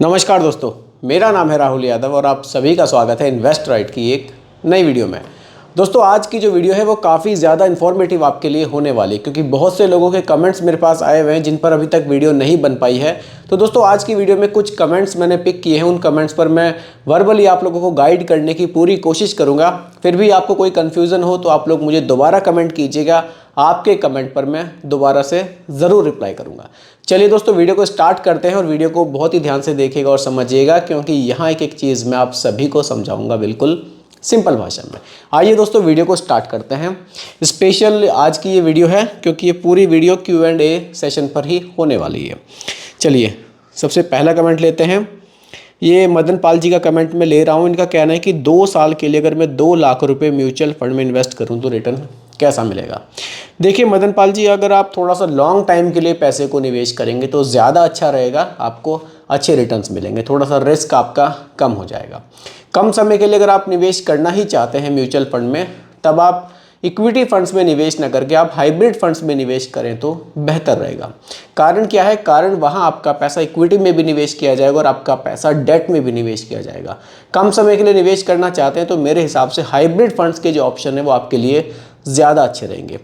नमस्कार दोस्तों, मेरा नाम है राहुल यादव और आप सभी का स्वागत है इन्वेस्ट राइट की एक नई वीडियो में। दोस्तों, आज की जो वीडियो है वो काफ़ी ज़्यादा इन्फॉर्मेटिव आपके लिए होने वाली है, क्योंकि बहुत से लोगों के कमेंट्स मेरे पास आए हुए हैं जिन पर अभी तक वीडियो नहीं बन पाई है। तो दोस्तों, आज की वीडियो में कुछ कमेंट्स मैंने पिक किए हैं, उन कमेंट्स पर मैं वर्बली आप लोगों को गाइड करने की पूरी कोशिश करूँगा। फिर भी आपको कोई कन्फ्यूज़न हो तो आप लोग मुझे दोबारा कमेंट कीजिएगा, आपके कमेंट पर मैं दोबारा से ज़रूर रिप्लाई करूँगा। चलिए दोस्तों, वीडियो को स्टार्ट करते हैं और वीडियो को बहुत ही ध्यान से देखिएगा और समझिएगा, क्योंकि यहाँ एक चीज़ मैं आप सभी को समझाऊंगा बिल्कुल सिंपल भाषा में। आइए दोस्तों, वीडियो को स्टार्ट करते हैं। स्पेशल आज की ये वीडियो है क्योंकि ये पूरी वीडियो Q&A सेशन पर ही होने वाली है। चलिए, सबसे पहला कमेंट लेते हैं। ये मदन पाल जी का कमेंट मैं ले रहा हूँ। इनका कहना है कि 2 साल के लिए अगर मैं 2 लाख रुपए म्यूचुअल फंड में इन्वेस्ट करूँ तो रिटर्न कैसा मिलेगा। देखिए मदन पाल जी, अगर आप थोड़ा सा लॉन्ग टाइम के लिए पैसे को निवेश करेंगे तो ज़्यादा अच्छा रहेगा, आपको अच्छे रिटर्न्स मिलेंगे, थोड़ा सा रिस्क आपका कम हो जाएगा। कम समय के लिए अगर आप निवेश करना ही चाहते हैं म्यूचुअल फंड में, तब आप इक्विटी फंड्स में निवेश न करके आप हाइब्रिड फंड्स में निवेश करें तो बेहतर रहेगा। कारण क्या है? कारण वहाँ आपका पैसा इक्विटी में भी निवेश किया जाएगा और आपका पैसा डेट में भी निवेश किया जाएगा। कम समय के लिए निवेश करना चाहते हैं तो मेरे हिसाब से हाइब्रिड फंड्स के जो ऑप्शन है वो आपके लिए ज़्यादा अच्छे रहेंगे।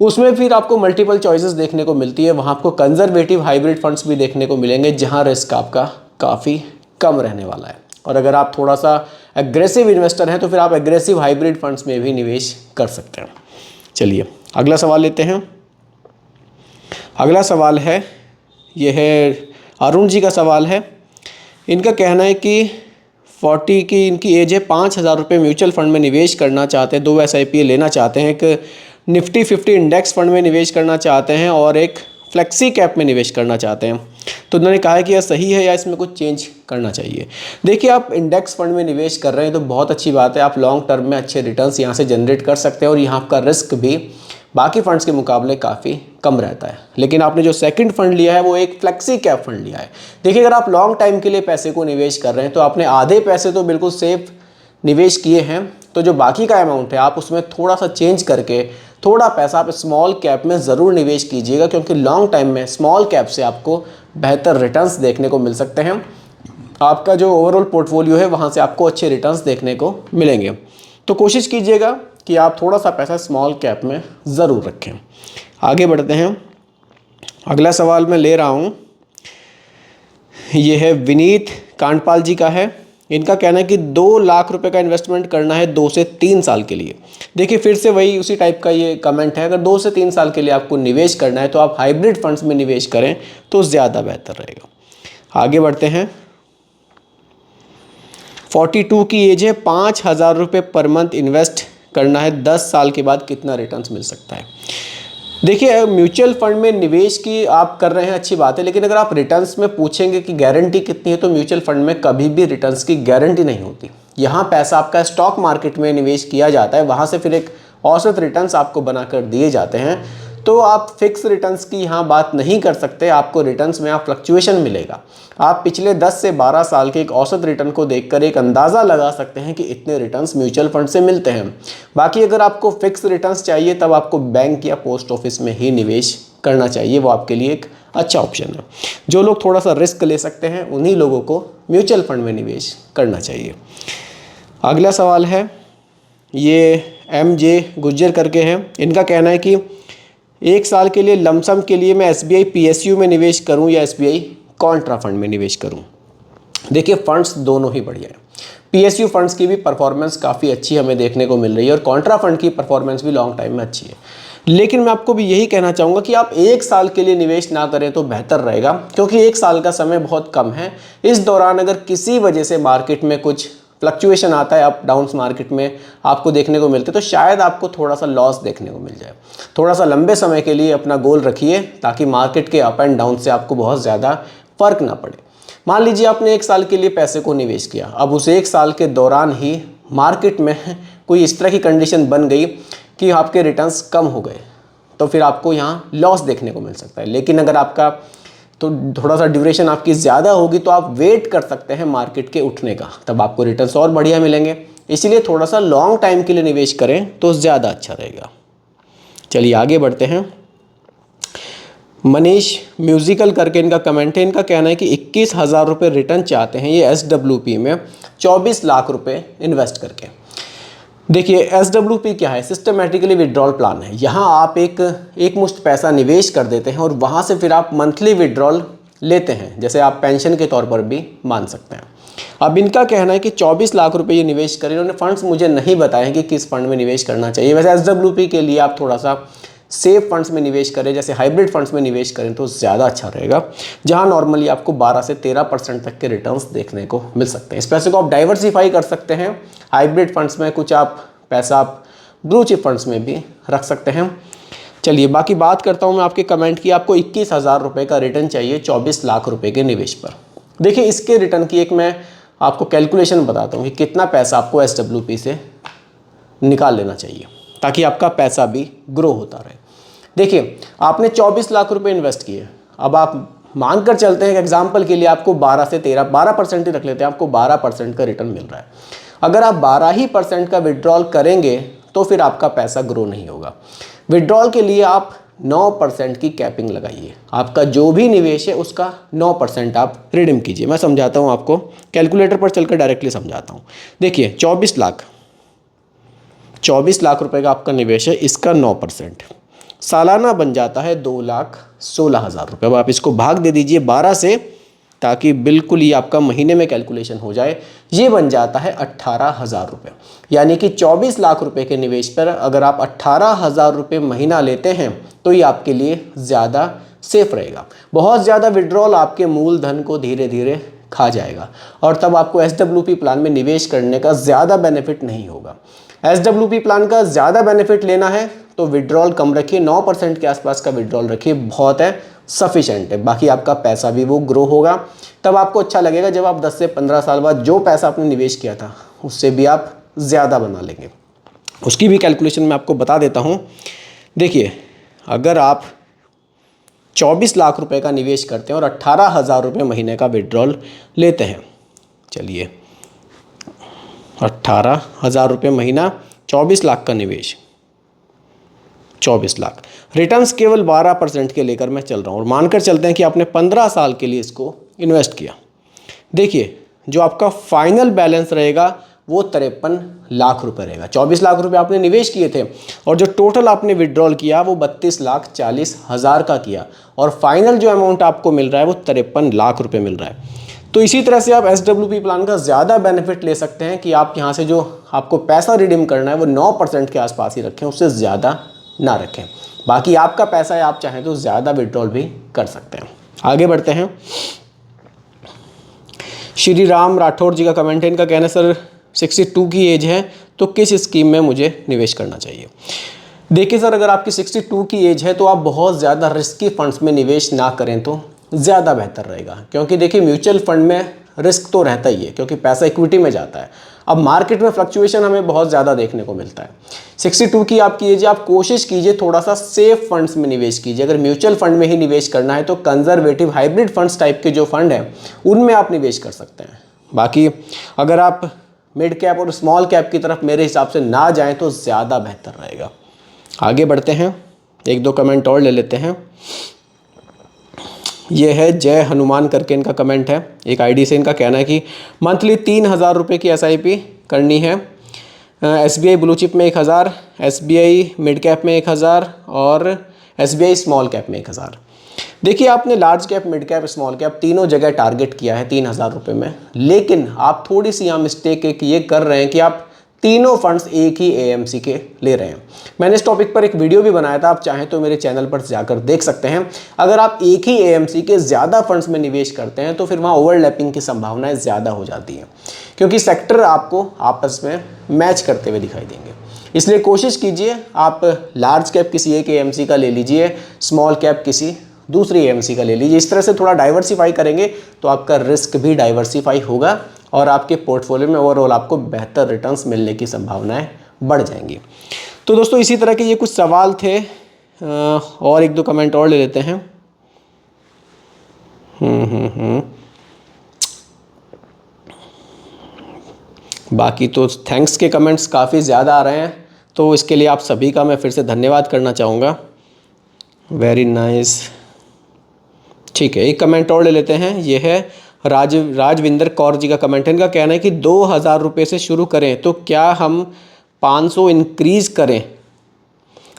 उसमें फिर आपको मल्टीपल चॉइसेस देखने को मिलती है। वहाँ आपको कंजर्वेटिव हाइब्रिड फंड्स भी देखने को मिलेंगे, जहाँ रिस्क आपका काफ़ी कम रहने वाला है। और अगर आप थोड़ा सा एग्रेसिव इन्वेस्टर हैं तो फिर आप एग्रेसिव हाइब्रिड फंड्स में भी निवेश कर सकते हैं। चलिए अगला सवाल लेते हैं। अगला सवाल है, ये है अरुण जी का सवाल है। इनका कहना है कि 40 की इनकी एज है, 5,000 रुपये म्यूचुअल फंड में निवेश करना चाहते हैं, 2 SIP लेना चाहते हैं, एक निफ्टी 50 इंडेक्स फंड में निवेश करना चाहते हैं और एक फ्लेक्सी कैप में निवेश करना चाहते हैं। तो उन्होंने कहा है कि यह सही है या इसमें कुछ चेंज करना चाहिए। देखिए, आप इंडेक्स फंड में निवेश कर रहे हैं तो बहुत अच्छी बात है, आप लॉन्ग टर्म में अच्छे रिटर्न्स यहाँ से जनरेट कर सकते हैं और यहाँ आपका रिस्क भी बाकी फंड्स के मुकाबले काफ़ी कम रहता है। लेकिन आपने जो सेकंड फंड लिया है वो एक फ्लेक्सी कैप फंड लिया है। देखिए, अगर आप लॉन्ग टाइम के लिए पैसे को निवेश कर रहे हैं तो आपने आधे पैसे तो बिल्कुल सेफ निवेश किए हैं, तो जो बाकी का अमाउंट है आप उसमें थोड़ा सा चेंज करके थोड़ा पैसा आप स्मॉल कैप में ज़रूर निवेश कीजिएगा, क्योंकि लॉन्ग टाइम में स्मॉल कैप से आपको बेहतर रिटर्न्स देखने को मिल सकते हैं। आपका जो ओवरऑल पोर्टफोलियो है वहाँ से आपको अच्छे रिटर्न्स देखने को मिलेंगे। तो कोशिश कीजिएगा कि आप थोड़ा सा पैसा स्मॉल कैप में ज़रूर रखें। आगे बढ़ते हैं। अगला सवाल मैं ले रहा हूँ, ये है विनीत कांडपाल जी का है। इनका कहना है कि 2 लाख रुपए का इन्वेस्टमेंट करना है 2 से 3 साल के लिए। देखिए, फिर से वही उसी टाइप का ये कमेंट है। अगर 2 से 3 साल के लिए आपको निवेश करना है तो आप हाइब्रिड फंड्स में निवेश करें तो ज़्यादा बेहतर रहेगा। आगे बढ़ते हैं। 42 की एज है, 5,000 रुपये पर मंथ इन्वेस्ट करना है, 10 साल के बाद कितना रिटर्न्स मिल सकता है। देखिए, म्यूचुअल फंड में निवेश की आप कर रहे हैं, अच्छी बात है, लेकिन अगर आप रिटर्न्स में पूछेंगे कि गारंटी कितनी है तो म्यूचुअल फंड में कभी भी रिटर्न्स की गारंटी नहीं होती। यहाँ पैसा आपका स्टॉक मार्केट में निवेश किया जाता है, वहाँ से फिर एक औसत रिटर्न्स आपको बनाकर दिए जाते हैं। तो आप फिक्स रिटर्न्स की यहाँ बात नहीं कर सकते। आपको रिटर्न्स में आप फ्लक्चुएशन मिलेगा। आप पिछले 10 से 12 साल के एक औसत रिटर्न को देखकर एक अंदाज़ा लगा सकते हैं कि इतने रिटर्न्स म्यूचुअल फंड से मिलते हैं। बाकी अगर आपको फिक्स रिटर्न्स चाहिए तब आपको बैंक या पोस्ट ऑफिस में ही निवेश करना चाहिए, वो आपके लिए एक अच्छा ऑप्शन है। जो लोग थोड़ा सा रिस्क ले सकते हैं उन्हीं लोगों को म्यूचुअल फंड में निवेश करना चाहिए। अगला सवाल है, ये MJ गुज्जर करके हैं। इनका कहना है कि 1 साल के लिए लमसम के लिए मैं SBI PSU में निवेश करूं या SBI कॉन्ट्रा फंड में निवेश करूं। देखिए, फंड्स दोनों ही बढ़िया है। PSU फंड्स की भी परफॉर्मेंस काफ़ी अच्छी हमें देखने को मिल रही है और कॉन्ट्रा फंड की परफॉर्मेंस भी लॉन्ग टाइम में अच्छी है। लेकिन मैं आपको भी यही कहना चाहूँगा कि आप 1 साल के लिए निवेश ना करें तो बेहतर रहेगा, क्योंकि 1 साल का समय बहुत कम है। इस दौरान अगर किसी वजह से मार्केट में कुछ फ्लक्चुएशन आता है, अप डाउन्स मार्केट में आपको देखने को मिलते, तो शायद आपको थोड़ा सा लॉस देखने को मिल जाए। थोड़ा सा लंबे समय के लिए अपना गोल रखिए ताकि मार्केट के अप एंड डाउन से आपको बहुत ज़्यादा फर्क ना पड़े। मान लीजिए आपने 1 साल के लिए पैसे को निवेश किया, अब उस 1 साल के दौरान ही मार्केट में कोई इस तरह की कंडीशन बन गई कि आपके रिटर्न्स कम हो गए, तो फिर आपको यहाँ लॉस देखने को मिल सकता है। लेकिन अगर आपका तो थोड़ा सा ड्यूरेशन आपकी ज़्यादा होगी तो आप वेट कर सकते हैं मार्केट के उठने का, तब आपको रिटर्न्स और बढ़िया मिलेंगे। इसीलिए थोड़ा सा लॉन्ग टाइम के लिए निवेश करें तो ज़्यादा अच्छा रहेगा। चलिए आगे बढ़ते हैं। मनीष म्यूजिकल करके इनका कमेंट है। इनका कहना है कि 21,000 रुपये रिटर्न चाहते हैं ये SWP में 24 लाख रुपए इन्वेस्ट करके। देखिए SWP क्या है, सिस्टमेटिकली विड्रॉल प्लान है। यहाँ आप एक मुश्त पैसा निवेश कर देते हैं और वहाँ से फिर आप मंथली विड्रॉल लेते हैं, जैसे आप पेंशन के तौर पर भी मान सकते हैं। अब इनका कहना है कि 24 लाख रुपए ये निवेश करें। इन्होंने फंड्स मुझे नहीं बताए हैं कि किस फंड में निवेश करना चाहिए। वैसे SWP के लिए आप थोड़ा सा सेफ फंड्स में निवेश करें, जैसे हाइब्रिड फंड्स में निवेश करें तो ज़्यादा अच्छा रहेगा, जहां नॉर्मली आपको 12 से 13% तक के रिटर्न्स देखने को मिल सकते हैं। इस पैसे को आप डाइवर्सिफाई कर सकते हैं हाइब्रिड फंड्स में, कुछ आप पैसा आप ब्लू चिप फंड्स में भी रख सकते हैं। चलिए बाकी बात करता हूं मैं आपके कमेंट की। आपको 21,000 रुपये का रिटर्न चाहिए 24 लाख रुपये के निवेश पर। देखिए इसके रिटर्न की एक मैं आपको कैलकुलेशन बताता हूँ कि कितना पैसा आपको SWP से निकाल लेना चाहिए ताकि आपका पैसा भी ग्रो होता रहे। देखिए आपने 24 लाख रुपए इन्वेस्ट किए। अब आप मानकर चलते हैं कि एग्जाम्पल के लिए आपको 12% ही रख लेते हैं, आपको 12% का रिटर्न मिल रहा है। अगर आप 12% का विड्रॉल करेंगे तो फिर आपका पैसा ग्रो नहीं होगा। विड्रॉल के लिए आप 9% की कैपिंग लगाइए। आपका जो भी निवेश है उसका 9% आप रिडीम कीजिए। मैं समझाता हूँ आपको, कैलकुलेटर पर चलकर डायरेक्टली समझाता हूँ। देखिए 24 लाख रुपए का आपका निवेश है, इसका 9% सालाना बन जाता है 2,16,000 रुपये। अब आप इसको भाग दे दीजिए 12 से ताकि बिल्कुल ही आपका महीने में कैलकुलेशन हो जाए। ये बन जाता है 18,000 रुपये। यानी कि 24 लाख रुपए के निवेश पर अगर आप 18,000 रुपये महीना लेते हैं तो ये आपके लिए ज़्यादा सेफ रहेगा। बहुत ज़्यादा विड्रॉल आपके मूलधन को धीरे धीरे खा जाएगा और तब आपको SWP प्लान में निवेश करने का ज़्यादा बेनिफिट नहीं होगा। SWP प्लान का ज़्यादा बेनिफिट लेना है तो विड्रॉल कम रखिए, 9% के आसपास का विड्रॉल रखिए, बहुत है, सफिशेंट है। बाकी आपका पैसा भी वो ग्रो होगा। तब आपको अच्छा लगेगा जब आप 10 से 15 साल बाद जो पैसा आपने निवेश किया था उससे भी आप ज़्यादा बना लेंगे। उसकी भी कैलकुलेशन मैं आपको बता देता हूँ। देखिए अगर आप 24 लाख रुपए का निवेश करते हैं और 18,000 रुपये महीने का विड्रॉल लेते हैं, चलिए 18,000 रुपये महीना, 24 लाख का निवेश, 24 लाख, रिटर्न्स केवल 12% के लेकर मैं चल रहा हूँ और मानकर चलते हैं कि आपने 15 साल के लिए इसको इन्वेस्ट किया। देखिए जो आपका फाइनल बैलेंस रहेगा वो 53 लाख रुपए रहेगा। 24 लाख रुपए आपने निवेश किए थे और जो टोटल आपने विड्रॉल किया वो 32,40,000 का किया और फाइनल जो अमाउंट आपको मिल रहा है वो 53 लाख रुपए मिल रहा है। तो इसी तरह से आप SWP प्लान का ज़्यादा बेनिफिट ले सकते हैं कि आप यहाँ से जो आपको पैसा रिडीम करना है वो 9% के आसपास ही रखें, उससे ज़्यादा ना रखें। बाकी आपका पैसा है, आप चाहें तो ज़्यादा विड्रॉल भी कर सकते हैं। आगे बढ़ते हैं। श्री राम राठौर जी का कमेंट है। इनका कहना है सर 62 की एज है तो किस स्कीम में मुझे निवेश करना चाहिए। देखिए सर अगर आपकी 62 की एज है तो आप बहुत ज़्यादा रिस्की फंड्स में निवेश ना करें तो ज़्यादा बेहतर रहेगा, क्योंकि देखिए म्यूचुअल फंड में रिस्क तो रहता ही है क्योंकि पैसा इक्विटी में जाता है। अब मार्केट में फ्लक्चुएशन हमें बहुत ज़्यादा देखने को मिलता है। 62 की आपकी एज, आप कोशिश कीजिए थोड़ा सा सेफ फंड्स में निवेश कीजिए। अगर म्यूचुअल फंड में ही निवेश करना है तो कंजर्वेटिव हाइब्रिड फंड्स टाइप के जो फंड हैं उनमें आप निवेश कर सकते हैं। बाकी अगर आप मिड कैप और स्मॉल कैप की तरफ मेरे हिसाब से ना जाएं तो ज़्यादा बेहतर रहेगा। आगे बढ़ते हैं, एक दो कमेंट और ले लेते हैं। ये है जय हनुमान करके इनका कमेंट है, एक आईडी से। इनका कहना है कि मंथली 3,000 रुपये की SIP करनी है। SBI ब्लू चिप में 1,000, SBI मिड कैप में 1,000 और SBI स्मॉल कैप में 1,000। देखिए आपने large cap, mid cap, small cap तीनों जगह टारगेट किया है 3,000 रुपये में, लेकिन आप थोड़ी सी यहाँ मिस्टेक एक ये कर रहे हैं कि आप तीनों फंड्स एक ही AMC के ले रहे हैं। मैंने इस टॉपिक पर एक वीडियो भी बनाया था, आप चाहें तो मेरे चैनल पर जाकर देख सकते हैं। अगर आप एक ही AMC के ज़्यादा फंड्स में निवेश करते हैं तो फिर वहाँ ओवरलैपिंग की संभावनाएं ज़्यादा हो जाती हैं, क्योंकि सेक्टर आपको आपस में मैच करते हुए दिखाई देंगे। इसलिए कोशिश कीजिए आप लार्ज कैप किसी एक AMC का ले लीजिए, स्मॉल कैप किसी दूसरी AMC का ले लीजिए। इस तरह से थोड़ा डाइवर्सिफाई करेंगे तो आपका रिस्क भी डाइवर्सिफाई होगा और आपके पोर्टफोलियो में ओवरऑल आपको बेहतर रिटर्न्स मिलने की संभावनाएं बढ़ जाएंगी। तो दोस्तों इसी तरह के ये कुछ सवाल थे और एक दो कमेंट और ले लेते हैं। बाकी तो थैंक्स के कमेंट्स काफ़ी ज़्यादा आ रहे हैं, तो इसके लिए आप सभी का मैं फिर से धन्यवाद करना चाहूँगा। Very nice. ठीक है, एक कमेंट और ले लेते हैं। ये है राजविंदर कौर जी का कमेंट है। इनका कहना है कि 2,000 रुपये से शुरू करें तो क्या हम 500 इंक्रीज़ करें?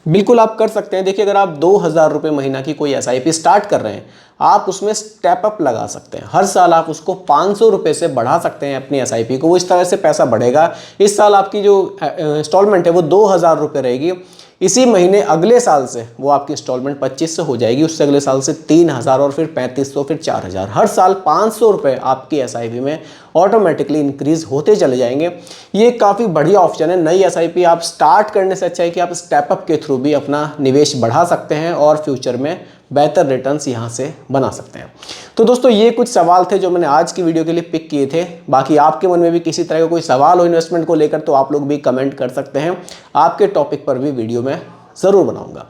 बिल्कुल आप कर सकते हैं। देखिए, अगर आप 2,000 रुपये महीना की कोई एसआईपी स्टार्ट कर रहे हैं, आप उसमें स्टेप अप लगा सकते हैं। हर साल आप उसको 500 रुपये से बढ़ा सकते हैं अपनी एसआईपी को। वो इस तरह से पैसा बढ़ेगा। इस साल आपकी जो इंस्टॉलमेंट है वो 2,000 रुपये रहेगी। इसी महीने अगले साल से वो आपकी इंस्टॉलमेंट 2500 हो जाएगी, उससे अगले साल से 3,000 और फिर 3,500, फिर 4,000। हर साल 500 रुपये आपकी एसआईपी में ऑटोमेटिकली इंक्रीज होते चले जाएंगे। ये काफ़ी बढ़िया ऑप्शन है। नई एसआईपी आप स्टार्ट करने से अच्छा है कि आप स्टेप अप के थ्रू भी अपना निवेश बढ़ा सकते हैं और फ्यूचर में बेहतर रिटर्न्स यहाँ से बना सकते हैं। तो दोस्तों, ये कुछ सवाल थे जो मैंने आज की वीडियो के लिए पिक किए थे। बाकी आपके मन में भी किसी तरह का कोई सवाल हो इन्वेस्टमेंट को लेकर तो आप लोग भी कमेंट कर सकते हैं। आपके टॉपिक पर भी वीडियो मैं ज़रूर बनाऊंगा।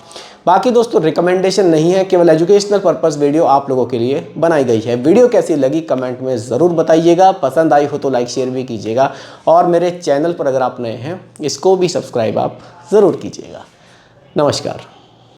बाकी दोस्तों, रिकमेंडेशन नहीं है, केवल एजुकेशनल पर्पस वीडियो आप लोगों के लिए बनाई गई है। वीडियो कैसी लगी कमेंट में ज़रूर बताइएगा। पसंद आई हो तो लाइक शेयर भी कीजिएगा और मेरे चैनल पर अगर आप नए हैं इसको भी सब्सक्राइब आप ज़रूर कीजिएगा। नमस्कार।